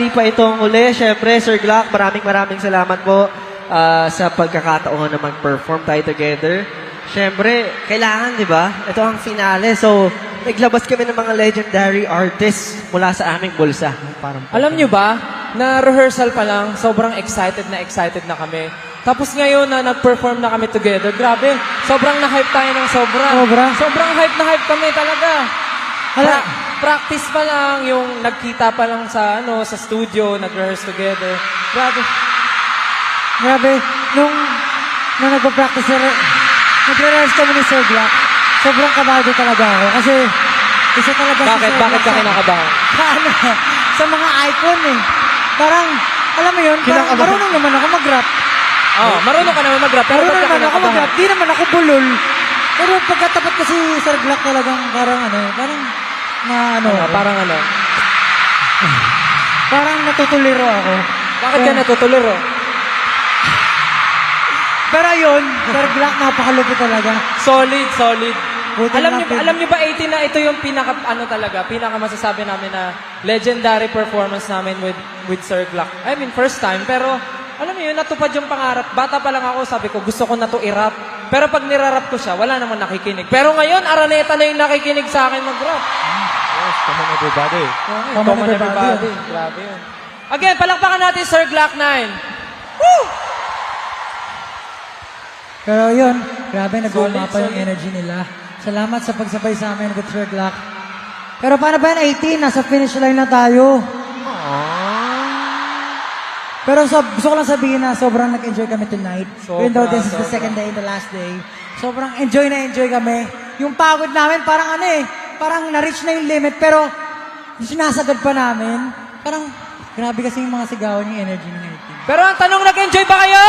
Hindi pa itong uli. Siyempre, Sir Glock, maraming salamat po sa pagkakataon na mag-perform tayo together. Siyempre, kailangan, di ba? Ito ang finale. So, naglabas kami ng mga legendary artists mula sa aming bulsa. Alam nyo ba, na rehearsal pa lang, sobrang excited na kami. Tapos ngayon na nag-perform na kami together, grabe, sobrang na-hype tayo ng sobra. Sobrang hype na hype kami talaga. Practice pa lang, yung nagkita pa lang sa sa studio, nag-rehearse together. Grabe, nung nagpa-practice, nagre-rehearse kami ni Sir Glock, sobrang kabado talaga ako. Kasi, isa talaga si Sir Bakit Glock ka kinakabahan? sa mga icon eh. Parang, alam mo yun, parang marunong naman ako mag-rap. Marunong ka naman mag-rap, pero Marunong ba't ka naman ako kinakabahan? mag-rap, di naman ako bulol. Pero pagkatapat kasi Sir Glock talagang parang parang natutuliro ako. Bakit ka natutuliro? Pero yun, Sir Glock, napakalupit talaga. Solid. Buti Alam niyo ba 18 na ito yung pinaka masasabi namin na legendary performance namin with Sir Glock. I mean, first time, pero alam niyo, natupad yung pangarap. Bata pa lang ako, sabi ko, gusto ko na to i-rap. Pero pag nirarap ko siya, wala naman nakikinig. Pero ngayon, Araneta na yung nakikinig sa akin mag-rap. Yes, common everybody. Common everybody. Grabe yun. Again, palakpakan natin Sir Glock 9. Woo! Pero yun, grabe, nag-umapa yung solid. energy nila. Salamat sa pagsabay sa amin with Sir Glock. Pero paano ba yan, 18? Nasa finish line na tayo. Pero gusto ko lang sabihin na sobrang nag-enjoy kami tonight. Even though this is the second day and the last day. Sobrang enjoy kami. Yung pagod namin, parang parang na-reach na yung limit. Pero yung sinasagad pa namin, parang grabe kasi yung mga sigawan yung energy ng 18. Pero ang tanong, nag-enjoy ba kayo?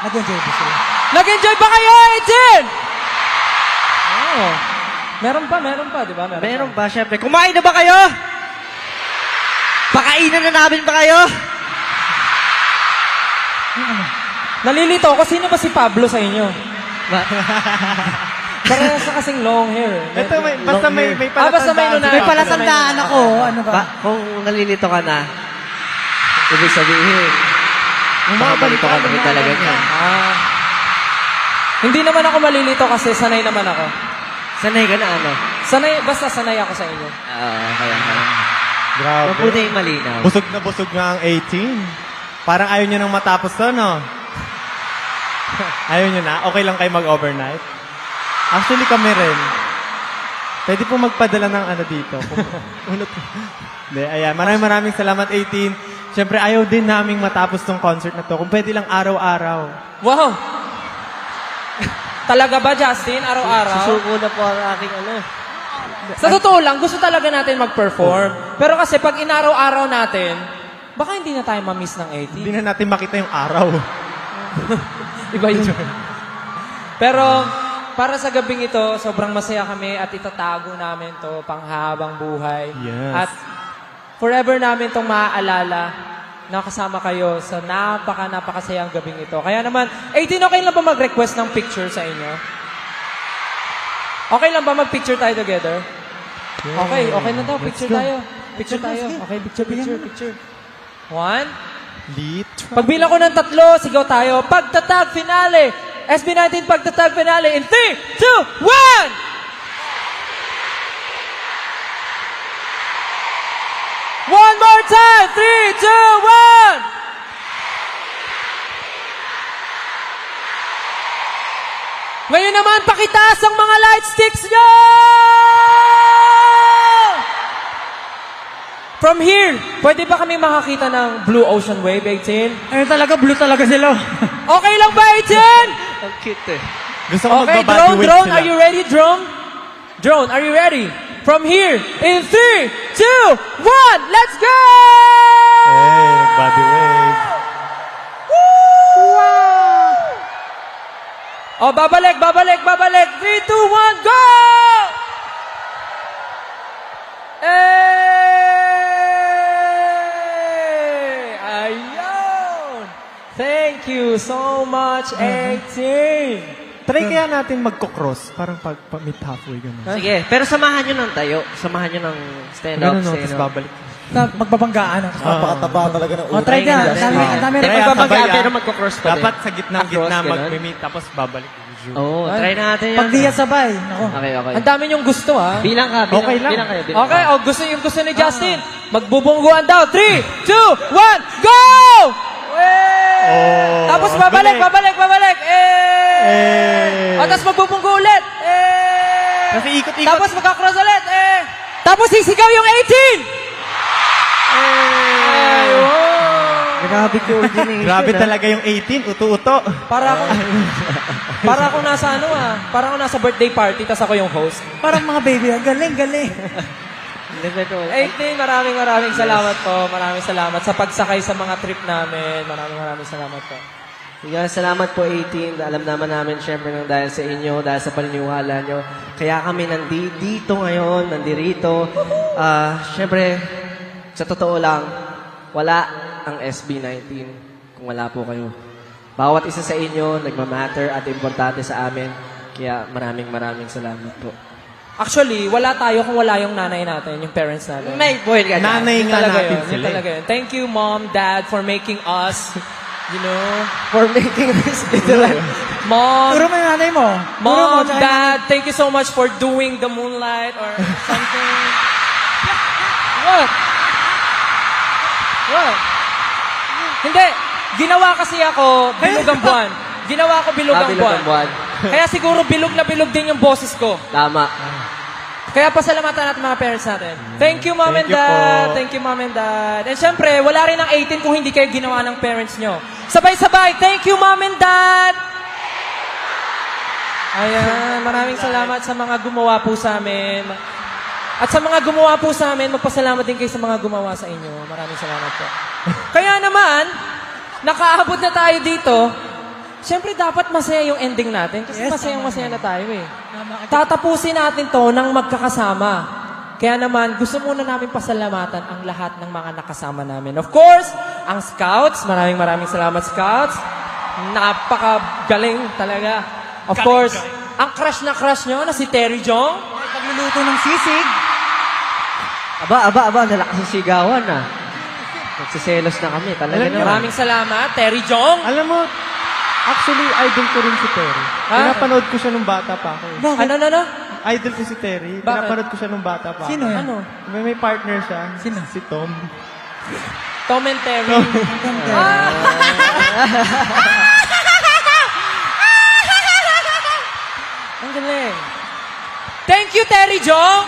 Nag-enjoy ba sila? Nag-enjoy ba kayo, 18? Meron pa, di ba? Meron ba? Siyempre, kumain na ba kayo? Pakainan na namin ba kayo? Nalilito ako, sino ba si Pablo sa inyo? Parehas sa kasing long hair. Ito, basta may basta may lunay. May palatandaan ako. Ano ba? Kung nalilito ka na, ibig sabihin, makabalito ka naman talaga niya. Hindi naman ako malilito kasi sanay naman ako. Sanay ka na ano? Basta sanay ako sa inyo. Kaya. Grabe. Mabuti yung malinaw. Busog na ang 18. Parang ayaw nyo nang matapos to, no? Ayaw nyo na? Okay lang kayo mag-overnight? Actually, kami rin. Pwede po magpadala ng dito. Hindi, ayan. Maraming salamat, 18. Siyempre, ayaw din naming matapos tong concert na to. Kung pwede lang araw-araw. Wow! Talaga ba, Justin? Araw-araw? Susuko na po ang aking Sa totoo lang, gusto talaga natin mag-perform. Pero kasi pag inaraw-araw natin, baka hindi na tayo ma-miss ng 18. Hindi na natin makita yung araw. Iba yun. Pero para sa gabing ito, sobrang masaya kami at itatago namin to panghabang buhay. Yes. At forever namin itong maaalala na kasama kayo sa napakasayang gabing ito. Kaya naman, 18, okay lang ba mag-request ng picture sa inyo? Okay lang ba mag-picture tayo together? Okay na daw. Picture tayo. Picture tayo. Okay, picture. 1. Lit. Pagbilang ko ng 3, sigaw tayo. Pagtatag finale. SB19 pagtatag finale in 3, 2, 1! One more time. 3, 2, 1! Ngayon naman, pakitaas ang mga light sticks nyo! From here, pwede ba kami makakita ng Blue Ocean Wave, 18? Ayun talaga, blue talaga sila. Okay lang ba, 18? Ang cute eh. Gusto ko Okay, magbabody weight drone, sila. are you ready, drone? Drone, are you ready? From here, in 3, 2, 1, let's go! Hey, body weight. Oh, babalik. 3, 2, 1, go! Ayun! Thank you so much, 18! Try kaya natin magko-cross. Parang pag-meet halfway gano'n. Sige, pero samahan nyo ng tayo. Samahan nyo ng stand-up. Ganun, no? stand-up. Tapos babalik. Magbabanggaan. Napakataba talaga ng ulo. Try na. Ang dami rin. Kaya magbabanggaan sabay, pero magko-cross pa din. Dapat sa gitna Cross, ganun? mag-meet tapos babalik. Oo, try natin yan. Pag di yan sabay. Nako. Okay, okay. Ang dami niyong gusto, ha? Bilang ka, bilang, Okay lang. bilang kayo. Bilang Okay, ka. o gusto yung gusto ni Justin. Magbubungguan daw. 3, 2, 1, go! Oh, Tapos babalik, galing. babalik. Eh. O, tapos magbubunggo ulit. Kasi ikot-ikot. Tapos magkakross ulit. Tapos sisigaw yung 18. Ayun. Grabe coordination. Grabe ah. talaga yung 18, uto-uto. Para akong nasa para akong nasa birthday party, tas ako yung host. Parang mga baby. Galing. Eh, maraming salamat po. Maraming salamat sa pagsakay sa mga trip namin. Maraming salamat po. Yeah, salamat po 18. Alam naman namin syempre nang dahil sa inyo, dahil sa paniniwala nyo. Kaya kami nandito ngayon, nandirito. Syempre, sa totoo lang, wala ang SB19 kung wala po kayo. Bawat isa sa inyo, nagmamatter at importante sa amin. Kaya maraming salamat po. Actually, wala tayo kung wala yung nanay natin, yung parents natin. May point ka dyan. Nanay Yun nga talaga natin yun. Yun sila. talaga yun. Thank you, Mom, Dad, for making us, For making this literal. Mom, Turo mo yung nanay mo. Turo mo. Mom, tsaka- Dad, thank you so much for doing the moonlight or something. What? Hindi. Ginawa kasi ako bilugang buwan. Ginawa ko bilugang Bilog ang buwan. buwan. Kaya siguro bilog na bilog din yung boses ko. Tama. Kaya pasalamatan natin mga parents natin. Thank you, Mom and Thank you Dad. po. Thank you, Mom and Dad. And syempre, wala rin ang 18 kung hindi kayo ginawa ng parents nyo. Sabay-sabay, thank you, Mom and Dad! Ayan, maraming salamat sa mga gumawa po sa amin. At sa mga gumawa po sa amin, magpasalamat din kayo sa mga gumawa sa inyo. Maraming salamat po. Kaya naman, nakaabot na tayo dito. Siyempre, dapat masaya yung ending natin. Kasi Yes, masayang-masaya na tayo eh. Tatapusin natin to ng magkakasama. Kaya naman, gusto muna namin pasalamatan ang lahat ng mga nakasama namin. Of course, ang Scouts. Maraming salamat, Scouts. Napakagaling talaga. Of course, ang crush na crush nyo na si Terry Jong. Pagluluto ng sisig. Aba, nalakas ang sigawan ah. Nagsiselos na kami. Talaga Alam niyo, naman. Maraming salamat, Terry Jong. Alam mo, actually, idol ko rin si Terry. Ha? Pinapanood ko siya nung bata pa ako. eh. Bakit? Ano? Idol ko si Terry. Bakit? Pinapanood ko siya nung bata pa Sino ako. yan? Ano? May partner siya. Sino? Si Tom. Tom and Terry. Ang galing. Thank you, Terry Jong.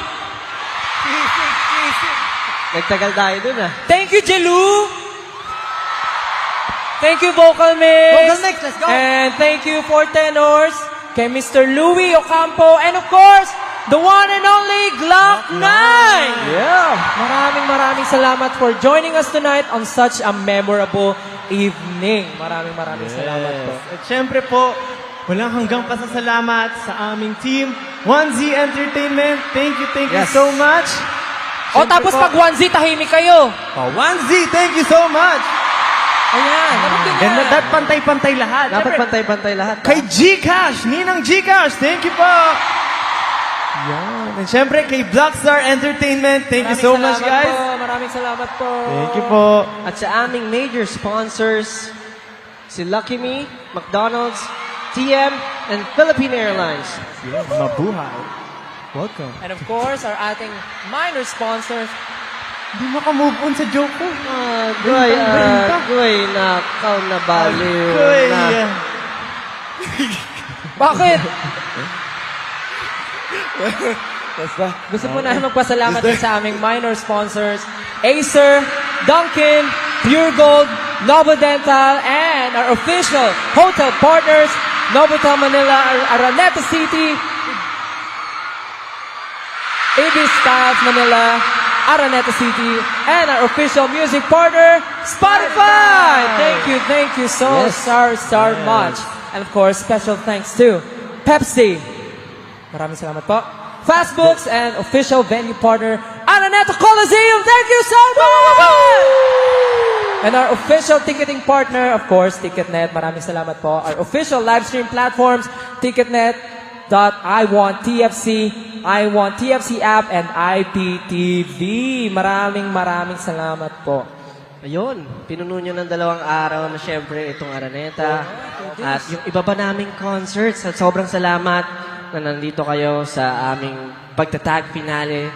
Nagtagal tayo dun ah. Thank you, Jelu. Thank you, Vocal Mix. Vocal Mix, let's go. And thank you for tenors, kay Mr. Louie Ocampo, and of course, the one and only Glock 9. Yeah. Maraming salamat for joining us tonight on such a memorable evening. Maraming salamat po. At syempre po, walang hanggang pasasalamat sa aming team, 1Z Entertainment. Thank you Yes. so much. O tapos pag 1Z, tahimik kayo. 1Z, thank you so much. Ayan, dapat ganyan. Ganda, that pantay-pantay lahat. Dapat Syempre, pantay-pantay lahat. kay Gcash, Ninang Gcash, thank you po. Yan. And syempre, kay Blackstar Entertainment, thank you so much, guys. Maraming salamat po. Thank you po. At sa aming major sponsors, si Lucky Me, McDonald's, TM, and Philippine Airlines. Yeah, mabuhay. Welcome. And of course, our ating minor sponsors. Hindi makamove on sa joke ko. Goy, nakaw na baliw Koy. na. Bakit? Gusto po namin magpasalamat din sa aming minor sponsors, Acer, Dunkin, Pure Gold, Novo Dental, and our official hotel partners, Novotel Manila, Araneta City, Ibis Styles Manila, Araneta City, and our official music partner, Spotify! Thank you so much. And of course, special thanks to Pepsi. Maraming salamat po. Fastbooks and official venue partner, Araneta Coliseum. Thank you so much! And our official ticketing partner, of course, Ticketnet. Maraming salamat po. Our official live stream platforms, Ticketnet, www.iwanttfc, iwanttfc app, and IPTV. Maraming salamat po. Ayun, pinuno nyo ng 2 araw na syempre itong Araneta. At yung iba pa naming concerts, at sobrang salamat na nandito kayo sa aming pagtatag finale.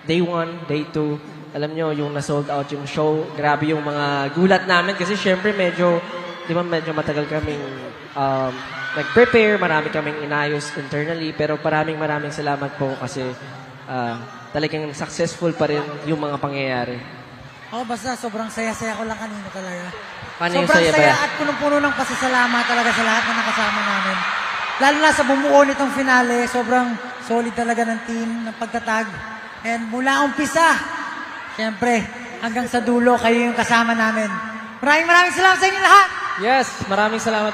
Day 1, day 2. Alam nyo, yung na-sold out yung show, grabe yung mga gulat namin kasi syempre medyo matagal kaming nag-prepare, marami kaming inayos internally, pero maraming salamat po kasi talagang successful pa rin yung mga pangyayari. Oh, basta sobrang saya-saya ko lang kanina talaga. Paano yung Sobrang saya saya ba? at punong-puno ng pasasalamat talaga sa lahat na nakasama namin. Lalo na sa bumuo nitong finale, sobrang solid talaga ng team, ng pagtatag. And mula umpisa, syempre, hanggang sa dulo, kayo yung kasama namin. Maraming salamat sa inyo lahat! Yes, maraming salamat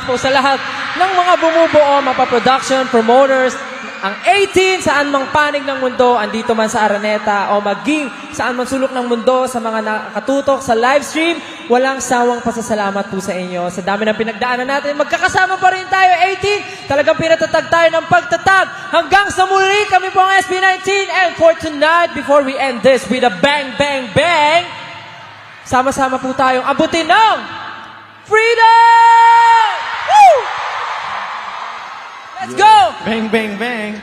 po sa lahat ng mga bumubuo, mapa-production, promoters, ang 18 saan mang panig ng mundo, andito man sa Araneta o maging saan man sulok ng mundo, sa mga nakatutok sa live stream, walang sawang pasasalamat po sa inyo. Sa dami ng pinagdaanan natin, magkakasama pa rin tayo, 18. Talagang pinatatag tayo ng pagtatag. Hanggang sa muli, kami po ang SB19. And for tonight, before we end this with a bang, bang, bang, sama-sama po tayong abutin ng freedom! Woo! Let's go! Bang, bang, bang.